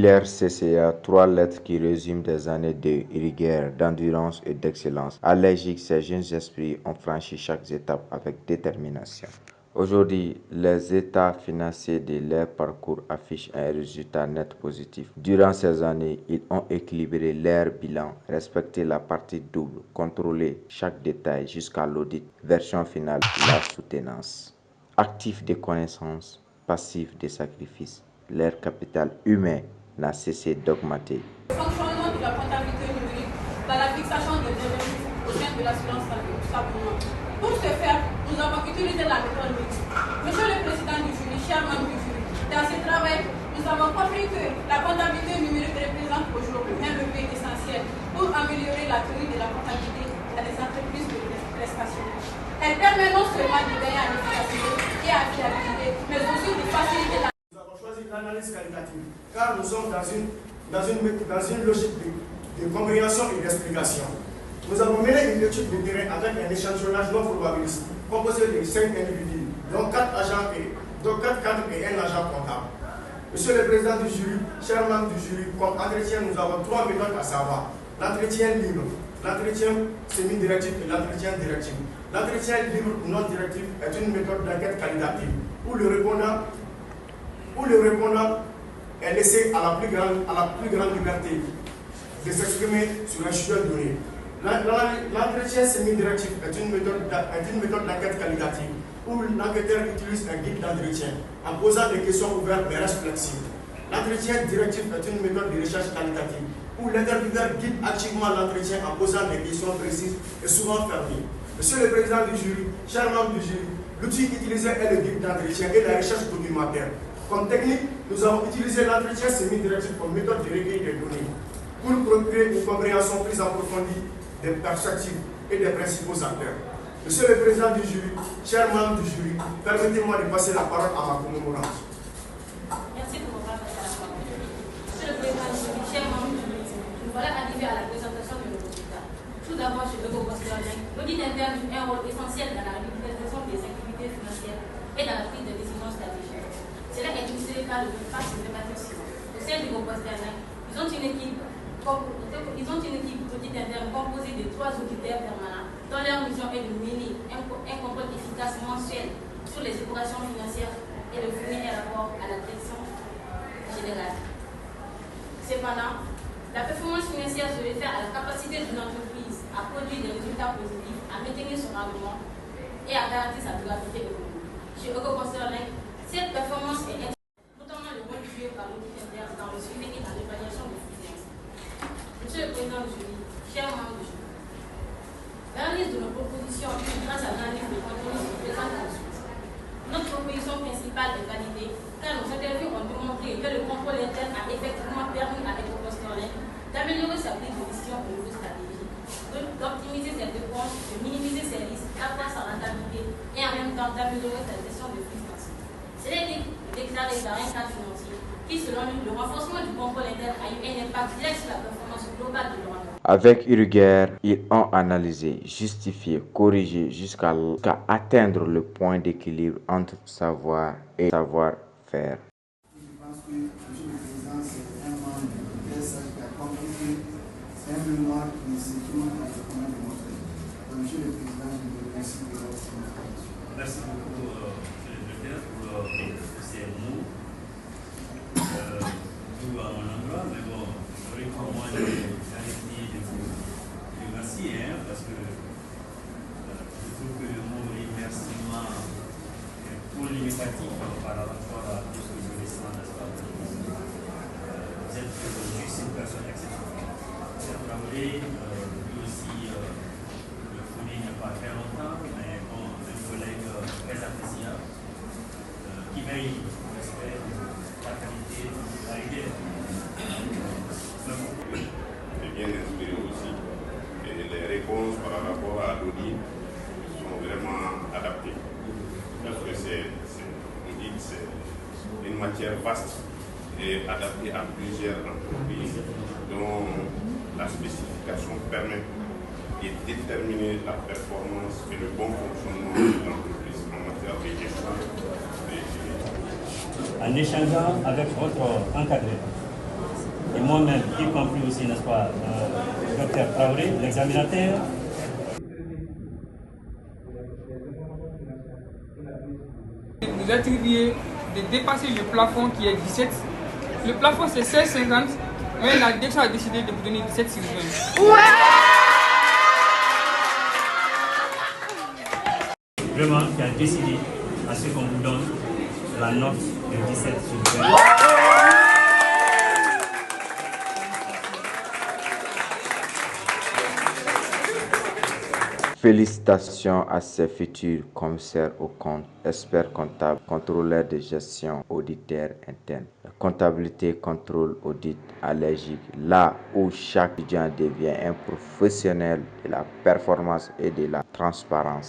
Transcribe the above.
L'IRCCA, trois lettres qui résument des années de rigueur, d'endurance et d'excellence. Allergiques, ces jeunes esprits ont franchi chaque étape avec détermination. Aujourd'hui, les états financiers de leur parcours affichent un résultat net positif. Durant ces années, ils ont équilibré leur bilan, respecté la partie double, contrôlé chaque détail jusqu'à l'audit. Version finale, la soutenance. Actif des connaissances, passif des sacrifices. Leur capital humain n'a cessé d'augmenter. Le fonctionnement de la comptabilité numérique dans la fixation des objectifs au sein de l'assurance santé, tout simplement. Pour ce faire, nous avons utilisé la méthode mixte. Monsieur le Président du jury, cher membre du jury, dans ce travail, nous avons compris que la comptabilité numérique représente aujourd'hui un levier essentiel pour améliorer la tenue de la comptabilité dans les entreprises de prestation. Elle permet non seulement de gagner en efficacité et en fiabilité, mais aussi de faciliter la... Nous avons choisi l'analyse qualitative, car nous sommes dans une logique de compréhension et d'explication. Nous avons mené une étude de terrain avec un échantillonnage non probabiliste, composé de 5 individus, dont 4 cadres et un agent comptable. Monsieur le Président du jury, chers membres du jury, comme entretien, nous avons 3 méthodes à savoir. L'entretien libre, l'entretien semi-directif et l'entretien directif. L'entretien libre non directif est une méthode d'enquête qualitative où le répondant est laissé à la plus grande liberté de s'exprimer sur un sujet donné. L'entretien semi-directif est une méthode d'enquête qualitative où l'enquêteur utilise un guide d'entretien en posant des questions ouvertes mais reste flexible. L'entretien directif est une méthode de recherche qualitative où l'intervieweur guide activement l'entretien en posant des questions précises et souvent fermées. Monsieur le Président du jury, chers membres du jury, l'outil utilisé est le guide d'entretien et la recherche documentaire. Comme technique, nous avons utilisé l'entretien semi-directif comme méthode de recueil des données pour procurer une compréhension plus approfondie des perspectives et des principaux acteurs. Monsieur le Président du jury, chers membres du jury, permettez-moi de passer la parole à ma commémorante. Merci pour votre parole. Monsieur le Président du jury, chers membres du jury, nous voilà arrivés à la présentation de nos résultats. Tout d'abord, chez Hugo Constelling, l'audit interne joue un rôle essentiel dans la réalisation des activités financières et dans la prise de décisions stratégiques. Cela est illustré par le pas systématique suivant. Au sein du groupe Constelling, ils ont une équipe d'audit interne composée de 3 auditeurs permanents dont leur mission est de mener un contrôle efficace mensuel sur les opérations financières et de fournir un rapport à la direction générale. Cependant, la performance financière se réfère à la capacité d'une entreprise à produire des résultats positifs, à maintenir son rendement et à garantir sa durabilité économique. Chez Hugo Constelling, cette performance est notamment le rôle joué par l'audit interne dans le suivi et dans l'évaluation des finances. Monsieur le Président du jury, chers membres du jury, l'analyse de nos propositions grâce à l'analyse de contrôle se présente ensuite. Notre proposition principale est validée car nos interviews ont démontré que le contrôle interne a effectivement permis à Hugo Constelling d'améliorer sa prise de décision au niveau stratégique, d'optimiser ses dépenses, de minimiser ses risques, d'accroître sa rentabilité et en même temps d'améliorer sa gestion de flux financiers. Cela est déclaré dans un cadre financier qui, selon lui, le renforcement du contrôle interne a eu un impact direct sur la performance globale de l'entreprise. Avec rigueur, ils ont analysé, justifié, corrigé jusqu'à atteindre le point d'équilibre entre savoir et savoir-faire. Je pense que Monsieur le Président, c'est un membre du PSH qui a compris que c'est un mémoire qui se trouve dans le commun de notre vie. Donc, Monsieur le Président, je vous remercie de votre intervention. Merci beaucoup, Monsieur le Président, pour ces mots. Tout à mon endroit, mais bon, j'aurais pour moi de vous remercier, parce que je trouve que le mot remerciement est trop limitatif par rapport à tout ce que je ressens, n'est-ce pas? Vous êtes juste une personne exceptionnelle. Cette Traoré, lui aussi, le connais il n'y a pas très longtemps, mais bon, un collègue très appréciable, qui mérite le respect, la qualité, la rigueur. Et bien inspiré aussi. Et les réponses par rapport à l'audit sont vraiment adaptées. Parce que c'est une matière vaste et adaptée à plusieurs entreprises dont la spécification permet de déterminer la performance et le bon fonctionnement de l'entreprise en matière de gestion. En échangeant avec votre encadré, et moi-même, y compris aussi, n'est-ce pas, Dr Traoré, l'examinateur. Vous attribuez de dépasser le plafond qui est 17. Le plafond c'est 16,50, mais la direction a décidé de vous donner 17 sur 20. Vraiment, qui a décidé à ce qu'on vous donne la note de 17 sur 20. Félicitations à ces futurs commissaires aux comptes, experts comptables, contrôleurs de gestion, auditeurs internes. La comptabilité, contrôle, audit allergique, là où chaque étudiant devient un professionnel de la performance et de la transparence.